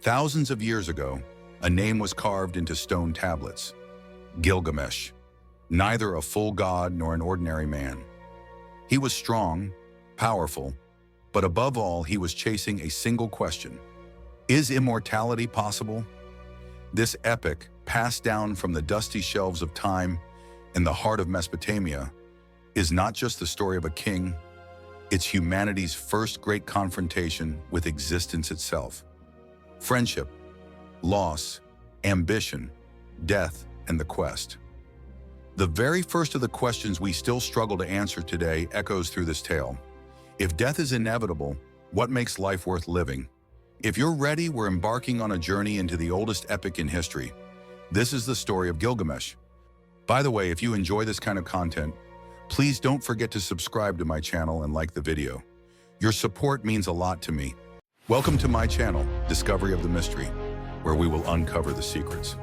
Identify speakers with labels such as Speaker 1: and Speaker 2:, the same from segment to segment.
Speaker 1: Thousands of years ago, a name was carved into stone tablets: Gilgamesh, neither a full god nor an ordinary man. He was strong, powerful, but above all, he was chasing a single question: is immortality possible? This epic, passed down from the dusty shelves of time in the heart of Mesopotamia, is not just the story of a king, it's humanity's first great confrontation with existence itself. Friendship, loss, ambition, death, and the quest. The very first of the questions we still struggle to answer today echoes through this tale. If death is inevitable, what makes life worth living? If you're ready, we're embarking on a journey into the oldest epic in history. This is the story of Gilgamesh. By the way, if you enjoy this kind of content, please don't forget to subscribe to my channel and like the video. Your support means a lot to me. Welcome to my channel, Discovery of the Mystery, where we will uncover the secrets.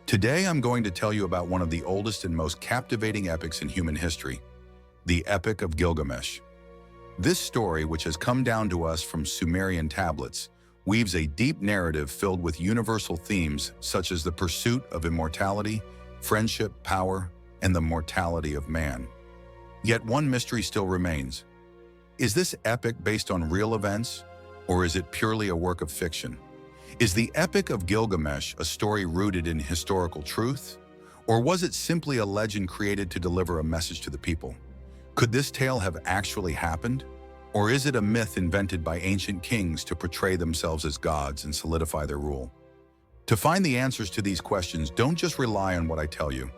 Speaker 1: Today, I'm going to tell you about one of the oldest and most captivating epics in human history, the Epic of Gilgamesh. This story, which has come down to us from Sumerian tablets, weaves a deep narrative filled with universal themes such as the pursuit of immortality, friendship, power, and the mortality of man. Yet one mystery still remains. Is this epic based on real events, or is it purely a work of fiction? Is the Epic of Gilgamesh a story rooted in historical truth, or was it simply a legend created to deliver a message to the people? Could this tale have actually happened, or is it a myth invented by ancient kings to portray themselves as gods and solidify their rule? To find the answers to these questions, don't just rely on what I tell you.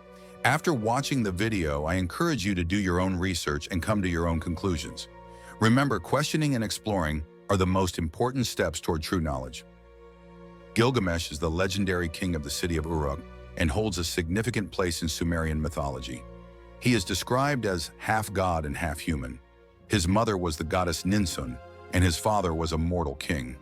Speaker 1: After watching the video, I encourage you to do your own research and come to your own conclusions. Remember, questioning and exploring are the most important steps toward true knowledge. Gilgamesh is the legendary king of the city of Uruk and holds a significant place in Sumerian mythology. He is described as half god and half human. His mother was the goddess Ninsun, and his father was a mortal king.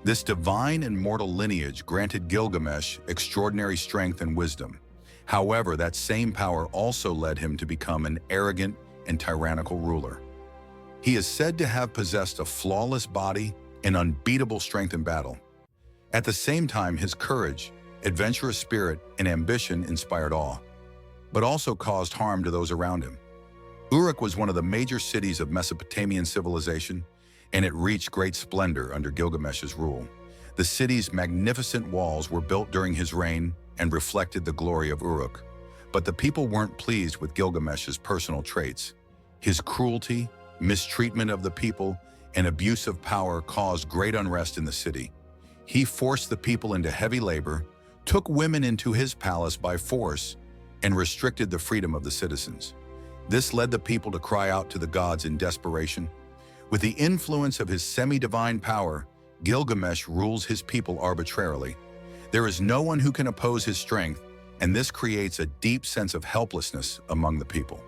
Speaker 1: This divine and mortal lineage granted Gilgamesh extraordinary strength and wisdom. However, that same power also led him to become an arrogant and tyrannical ruler. He is said to have possessed a flawless body and unbeatable strength in battle. At the same time, his courage, adventurous spirit, and ambition inspired awe, but also caused harm to those around him. Uruk was one of the major cities of Mesopotamian civilization, and it reached great splendor under Gilgamesh's rule. The city's magnificent walls were built during his reign and reflected the glory of Uruk. But the people weren't pleased with Gilgamesh's personal traits. His cruelty, mistreatment of the people, and abuse of power caused great unrest in the city. He forced the people into heavy labor, took women into his palace by force, and restricted the freedom of the citizens. This led the people to cry out to the gods in desperation. With the influence of his semi-divine power, Gilgamesh rules his people arbitrarily. There is no one who can oppose his strength, and this creates a deep sense of helplessness among the people.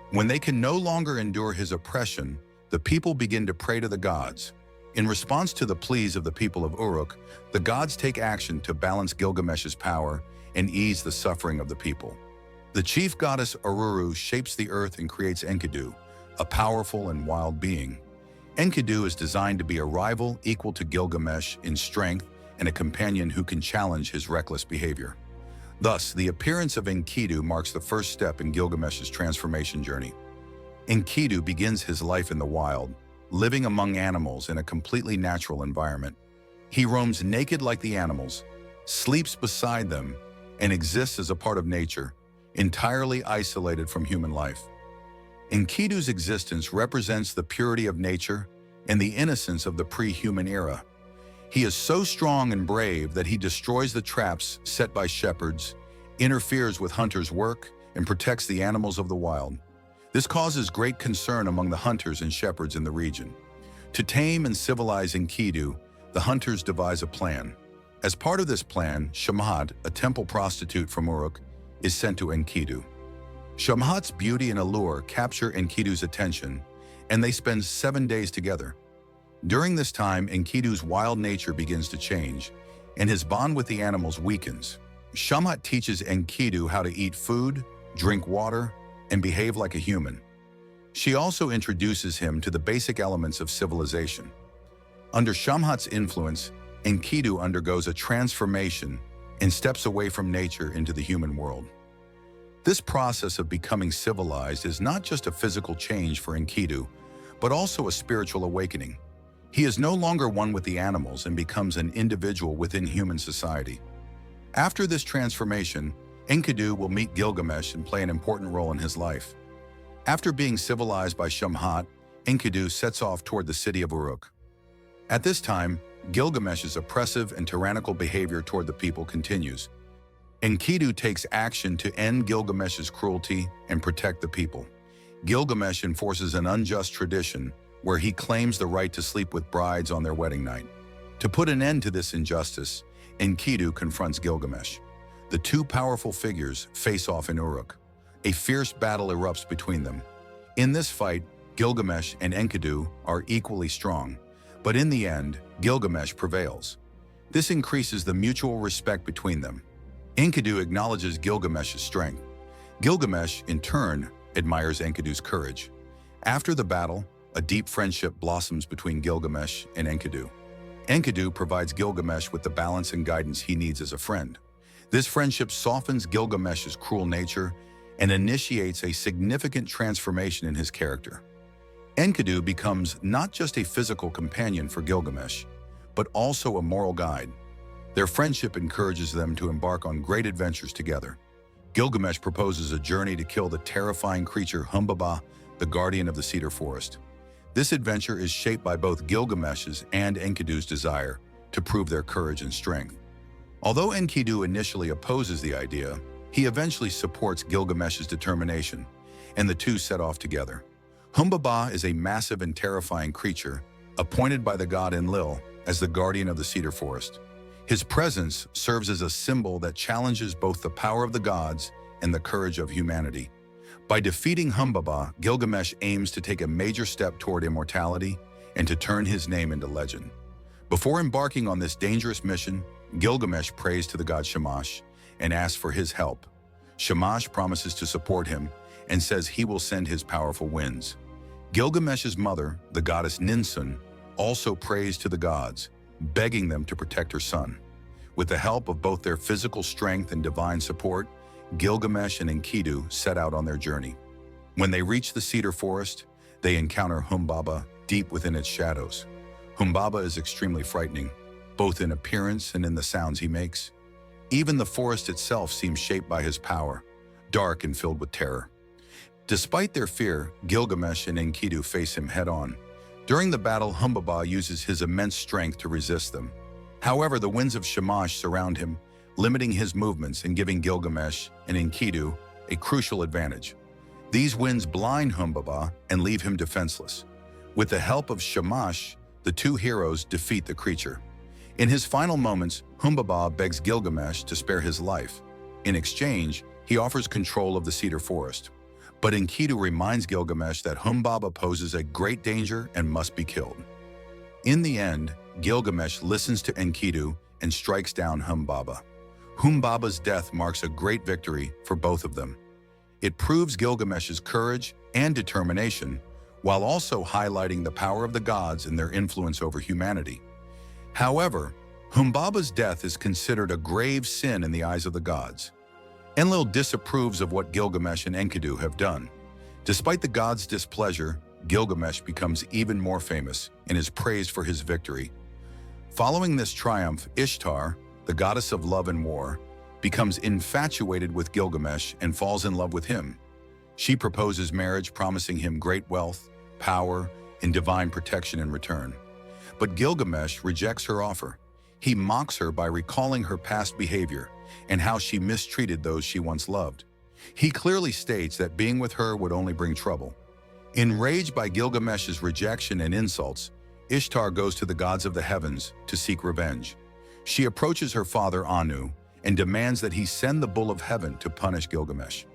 Speaker 1: When they can no longer endure his oppression, the people begin to pray to the gods. In response to the pleas of the people of Uruk, the gods take action to balance Gilgamesh's power and ease the suffering of the people. The chief goddess Uruk shapes the earth and creates Enkidu, a powerful and wild being. Enkidu is designed to be a rival equal to Gilgamesh in strength and a companion who can challenge his reckless behavior. Thus, the appearance of Enkidu marks the first step in Gilgamesh's transformation journey. Enkidu begins his life in the wild, living among animals in a completely natural environment. He roams naked like the animals, sleeps beside them, and exists as a part of nature, entirely isolated from human life. Enkidu's existence represents the purity of nature and the innocence of the pre-human era. He is so strong and brave that he destroys the traps set by shepherds, interferes with hunters' work, and protects the animals of the wild. This causes great concern among the hunters and shepherds in the region. To tame and civilize Enkidu, the hunters devise a plan. As part of this plan, Shamhat, a temple prostitute from Uruk, is sent to Enkidu. Shamhat's beauty and allure capture Enkidu's attention, and they spend 7 days together. During this time, Enkidu's wild nature begins to change, and his bond with the animals weakens. Shamhat teaches Enkidu how to eat food, drink water, and behave like a human. She also introduces him to the basic elements of civilization. Under Shamhat's influence, Enkidu undergoes a transformation and steps away from nature into the human world. This process of becoming civilized is not just a physical change for Enkidu, but also a spiritual awakening. He is no longer one with the animals and becomes an individual within human society. After this transformation, Enkidu will meet Gilgamesh and play an important role in his life. After being civilized by Shamhat, Enkidu sets off toward the city of Uruk. At this time, Gilgamesh's oppressive and tyrannical behavior toward the people continues. Enkidu takes action to end Gilgamesh's cruelty and protect the people. Gilgamesh enforces an unjust tradition where he claims the right to sleep with brides on their wedding night. To put an end to this injustice, Enkidu confronts Gilgamesh. The two powerful figures face off in Uruk. A fierce battle erupts between them. In this fight, Gilgamesh and Enkidu are equally strong, but in the end, Gilgamesh prevails. This increases the mutual respect between them. Enkidu acknowledges Gilgamesh's strength. Gilgamesh, in turn, admires Enkidu's courage. After the battle, a deep friendship blossoms between Gilgamesh and Enkidu. Enkidu provides Gilgamesh with the balance and guidance he needs as a friend. This friendship softens Gilgamesh's cruel nature and initiates a significant transformation in his character. Enkidu becomes not just a physical companion for Gilgamesh, but also a moral guide. Their friendship encourages them to embark on great adventures together. Gilgamesh proposes a journey to kill the terrifying creature Humbaba, the guardian of the cedar forest. This adventure is shaped by both Gilgamesh's and Enkidu's desire to prove their courage and strength. Although Enkidu initially opposes the idea, he eventually supports Gilgamesh's determination, and the two set off together. Humbaba is a massive and terrifying creature, appointed by the god Enlil as the guardian of the cedar forest. His presence serves as a symbol that challenges both the power of the gods and the courage of humanity. By defeating Humbaba, Gilgamesh aims to take a major step toward immortality and to turn his name into legend. Before embarking on this dangerous mission, Gilgamesh prays to the god Shamash and asks for his help. Shamash promises to support him and says he will send his powerful winds. Gilgamesh's mother, the goddess Ninsun, also prays to the gods, begging them to protect her son. With the help of both their physical strength and divine support, Gilgamesh and Enkidu set out on their journey. When they reach the cedar forest, they encounter Humbaba deep within its shadows. Humbaba is extremely frightening, both in appearance and in the sounds he makes. Even the forest itself seems shaped by his power, dark and filled with terror. Despite their fear, Gilgamesh and Enkidu face him head-on. During the battle, Humbaba uses his immense strength to resist them. However, the winds of Shamash surround him, limiting his movements and giving Gilgamesh and Enkidu a crucial advantage. These winds blind Humbaba and leave him defenseless. With the help of Shamash, the two heroes defeat the creature. In his final moments, Humbaba begs Gilgamesh to spare his life. In exchange, he offers control of the cedar forest. But Enkidu reminds Gilgamesh that Humbaba poses a great danger and must be killed. In the end, Gilgamesh listens to Enkidu and strikes down Humbaba. Humbaba's death marks a great victory for both of them. It proves Gilgamesh's courage and determination, while also highlighting the power of the gods and their influence over humanity. However, Humbaba's death is considered a grave sin in the eyes of the gods. Enlil disapproves of what Gilgamesh and Enkidu have done. Despite the gods' displeasure, Gilgamesh becomes even more famous and is praised for his victory. Following this triumph, Ishtar, the goddess of love and war, becomes infatuated with Gilgamesh and falls in love with him. She proposes marriage, promising him great wealth, power, and divine protection in return. But Gilgamesh rejects her offer. He mocks her by recalling her past behavior and how she mistreated those she once loved. He clearly states that being with her would only bring trouble. Enraged by Gilgamesh's rejection and insults, Ishtar goes to the gods of the heavens to seek revenge. She approaches her father Anu and demands that he send the bull of heaven to punish Gilgamesh.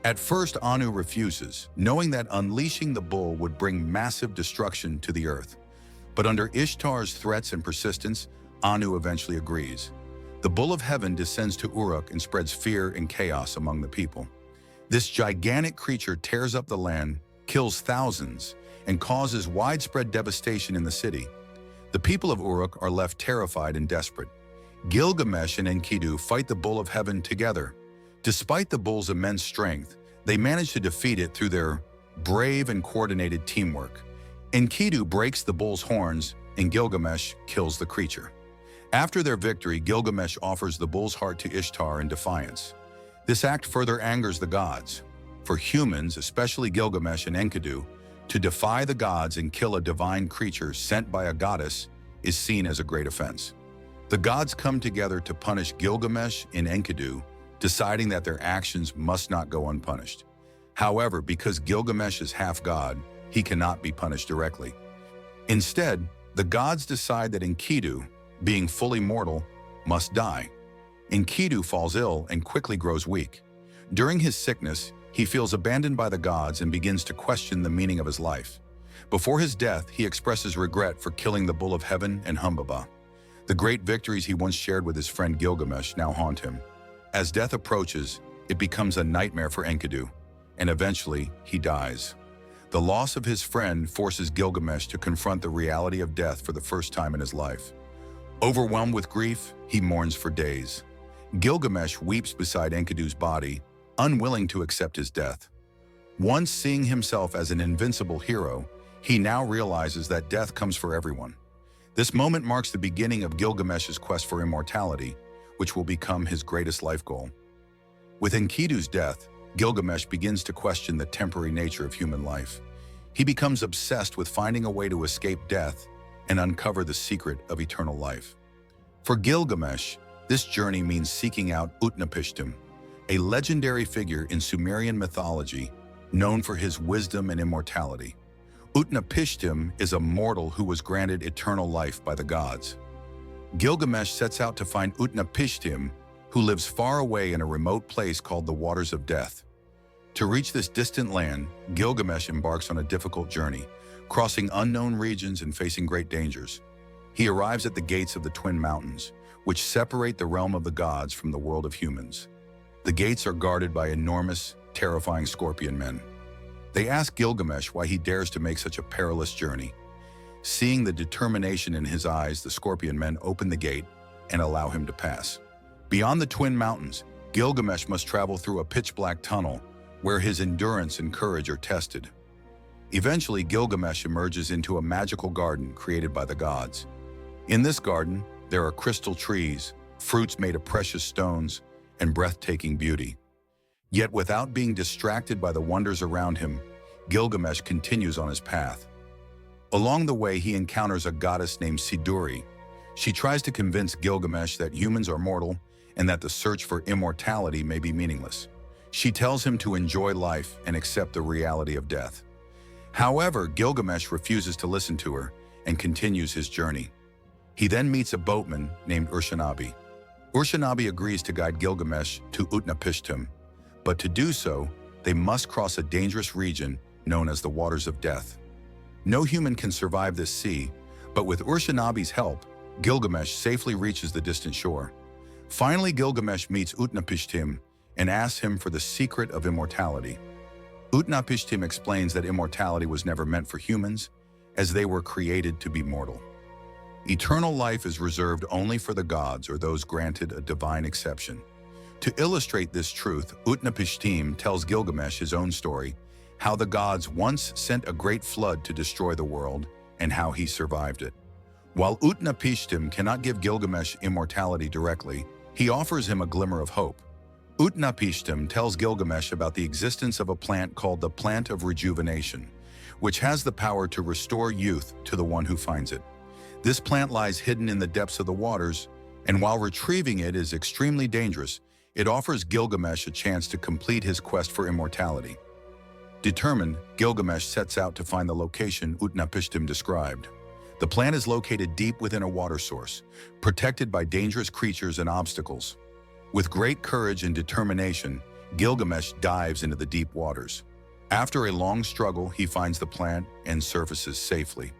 Speaker 1: At first, Anu refuses, knowing that unleashing the bull would bring massive destruction to the earth. But under Ishtar's threats and persistence, Anu eventually agrees. The bull of heaven descends to Uruk and spreads fear and chaos among the people. This gigantic creature tears up the land, kills thousands, and causes widespread devastation in the city. The people of Uruk are left terrified and desperate. Gilgamesh and Enkidu fight the bull of heaven together. Despite the bull's immense strength, they manage to defeat it through their brave and coordinated teamwork. Enkidu breaks the bull's horns, and Gilgamesh kills the creature. After their victory, Gilgamesh offers the bull's heart to Ishtar in defiance. This act further angers the gods. For humans, especially Gilgamesh and Enkidu, to defy the gods and kill a divine creature sent by a goddess is seen as a great offense. The gods come together to punish Gilgamesh and Enkidu, deciding that their actions must not go unpunished. However, because Gilgamesh is half god, he cannot be punished directly. Instead, the gods decide that Enkidu, being fully mortal, must die. Enkidu falls ill and quickly grows weak. During his sickness, he feels abandoned by the gods and begins to question the meaning of his life. Before his death, he expresses regret for killing the bull of heaven and Humbaba. The great victories he once shared with his friend Gilgamesh now haunt him. As death approaches, it becomes a nightmare for Enkidu, and eventually he dies. The loss of his friend forces Gilgamesh to confront the reality of death for the first time in his life. Overwhelmed with grief, he mourns for days. Gilgamesh weeps beside Enkidu's body, unwilling to accept his death. Once seeing himself as an invincible hero, he now realizes that death comes for everyone. This moment marks the beginning of Gilgamesh's quest for immortality, which will become his greatest life goal. With Enkidu's death, Gilgamesh begins to question the temporary nature of human life. He becomes obsessed with finding a way to escape death and uncover the secret of eternal life. For Gilgamesh, this journey means seeking out Utnapishtim, a legendary figure in Sumerian mythology known for his wisdom and immortality. Utnapishtim is a mortal who was granted eternal life by the gods. Gilgamesh sets out to find Utnapishtim, who lives far away in a remote place called the Waters of Death. To reach this distant land, Gilgamesh embarks on a difficult journey, crossing unknown regions and facing great dangers. He arrives at the gates of the Twin Mountains, which separate the realm of the gods from the world of humans. The gates are guarded by enormous, terrifying scorpion men. They ask Gilgamesh why he dares to make such a perilous journey. Seeing the determination in his eyes, the scorpion men open the gate and allow him to pass. Beyond the Twin Mountains, Gilgamesh must travel through a pitch-black tunnel where his endurance and courage are tested. Eventually, Gilgamesh emerges into a magical garden created by the gods. In this garden, there are crystal trees, fruits made of precious stones, and breathtaking beauty. Yet without being distracted by the wonders around him, Gilgamesh continues on his path. Along the way, he encounters a goddess named Siduri. She tries to convince Gilgamesh that humans are mortal and that the search for immortality may be meaningless. She tells him to enjoy life and accept the reality of death. However, Gilgamesh refuses to listen to her and continues his journey. He then meets a boatman named Urshanabi. Urshanabi agrees to guide Gilgamesh to Utnapishtim, but to do so, they must cross a dangerous region known as the Waters of Death. No human can survive this sea, but with Urshanabi's help, Gilgamesh safely reaches the distant shore. Finally, Gilgamesh meets Utnapishtim and asks him for the secret of immortality. Utnapishtim explains that immortality was never meant for humans, as they were created to be mortal. Eternal life is reserved only for the gods or those granted a divine exception. To illustrate this truth, Utnapishtim tells Gilgamesh his own story, how the gods once sent a great flood to destroy the world and how he survived it. While Utnapishtim cannot give Gilgamesh immortality directly, he offers him a glimmer of hope. Utnapishtim tells Gilgamesh about the existence of a plant called the Plant of Rejuvenation, which has the power to restore youth to the one who finds it. This plant lies hidden in the depths of the waters, and while retrieving it is extremely dangerous, it offers Gilgamesh a chance to complete his quest for immortality. Determined, Gilgamesh sets out to find the location Utnapishtim described. The plant is located deep within a water source, protected by dangerous creatures and obstacles. With great courage and determination, Gilgamesh dives into the deep waters. After a long struggle, he finds the plant and surfaces safely.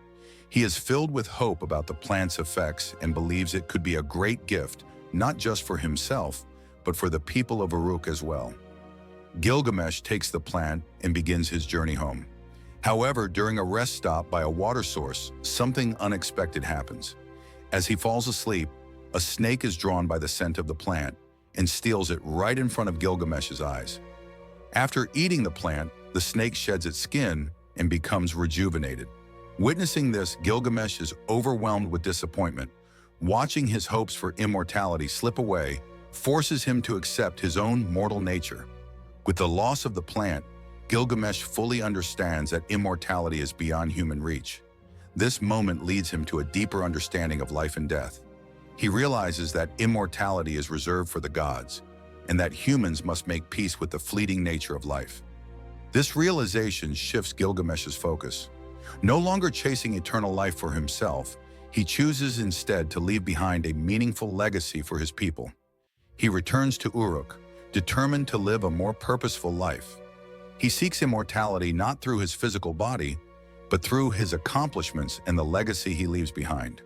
Speaker 1: He is filled with hope about the plant's effects and believes it could be a great gift, not just for himself, but for the people of Uruk as well. Gilgamesh takes the plant and begins his journey home. However, during a rest stop by a water source, something unexpected happens. As he falls asleep, a snake is drawn by the scent of the plant and steals it right in front of Gilgamesh's eyes. After eating the plant, the snake sheds its skin and becomes rejuvenated. Witnessing this, Gilgamesh is overwhelmed with disappointment. Watching his hopes for immortality slip away forces him to accept his own mortal nature. With the loss of the plant, Gilgamesh fully understands that immortality is beyond human reach. This moment leads him to a deeper understanding of life and death. He realizes that immortality is reserved for the gods, and that humans must make peace with the fleeting nature of life. This realization shifts Gilgamesh's focus. No longer chasing eternal life for himself, he chooses instead to leave behind a meaningful legacy for his people. He returns to Uruk, determined to live a more purposeful life. He seeks immortality not through his physical body, but through his accomplishments and the legacy he leaves behind.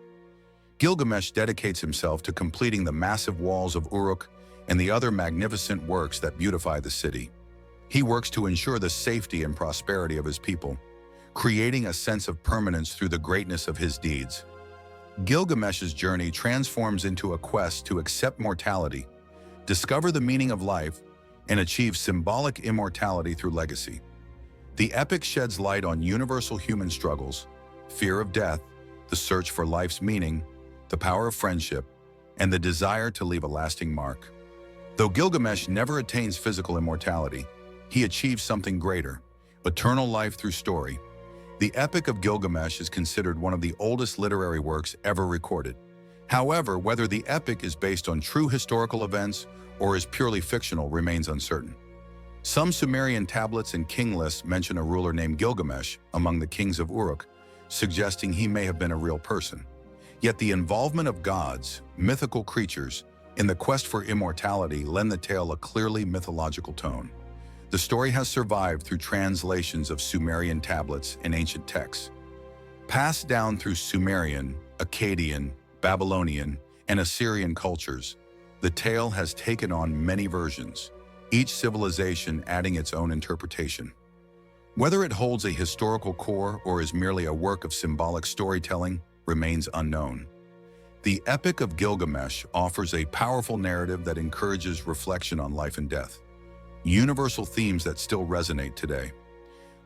Speaker 1: Gilgamesh dedicates himself to completing the massive walls of Uruk and the other magnificent works that beautify the city. He works to ensure the safety and prosperity of his people, creating a sense of permanence through the greatness of his deeds. Gilgamesh's journey transforms into a quest to accept mortality, discover the meaning of life, and achieve symbolic immortality through legacy. The epic sheds light on universal human struggles, fear of death, the search for life's meaning, the power of friendship, and the desire to leave a lasting mark. Though Gilgamesh never attains physical immortality, he achieves something greater, eternal life through story. The Epic of Gilgamesh is considered one of the oldest literary works ever recorded. However, whether the epic is based on true historical events or is purely fictional remains uncertain. Some Sumerian tablets and king lists mention a ruler named Gilgamesh among the kings of Uruk, suggesting he may have been a real person. Yet the involvement of gods, mythical creatures, in the quest for immortality lend the tale a clearly mythological tone. The story has survived through translations of Sumerian tablets and ancient texts. Passed down through Sumerian, Akkadian, Babylonian, and Assyrian cultures, the tale has taken on many versions, each civilization adding its own interpretation. Whether it holds a historical core or is merely a work of symbolic storytelling remains unknown. The Epic of Gilgamesh offers a powerful narrative that encourages reflection on life and death, universal themes that still resonate today.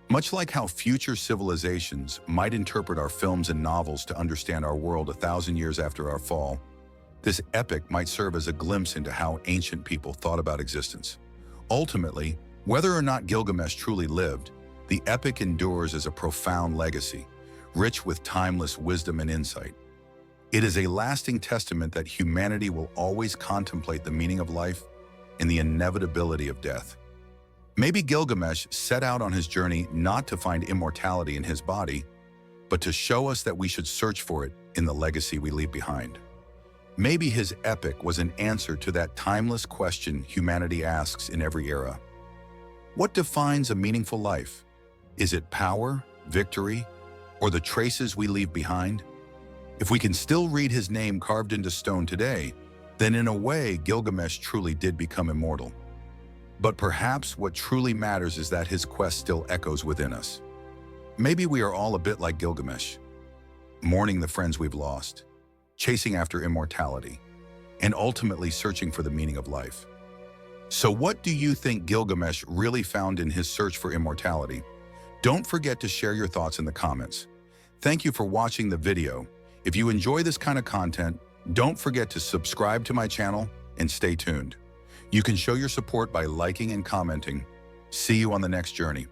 Speaker 1: Much like how future civilizations might interpret our films and novels to understand our world 1,000 years after our fall, this epic might serve as a glimpse into how ancient people thought about existence. Ultimately, whether or not Gilgamesh truly lived, the epic endures as a profound legacy, rich with timeless wisdom and insight. It is a lasting testament that humanity will always contemplate the meaning of life and the inevitability of death. Maybe Gilgamesh set out on his journey not to find immortality in his body, but to show us that we should search for it in the legacy we leave behind. Maybe his epic was an answer to that timeless question humanity asks in every era. What defines a meaningful life? Is it power, victory, or the traces we leave behind? If we can still read his name carved into stone today, then in a way, Gilgamesh truly did become immortal. But perhaps what truly matters is that his quest still echoes within us. Maybe we are all a bit like Gilgamesh, mourning the friends we've lost, chasing after immortality, and ultimately searching for the meaning of life. So what do you think Gilgamesh really found in his search for immortality? Don't forget to share your thoughts in the comments. Thank you for watching the video. If you enjoy this kind of content, don't forget to subscribe to my channel and stay tuned. You can show your support by liking and commenting. See you on the next journey.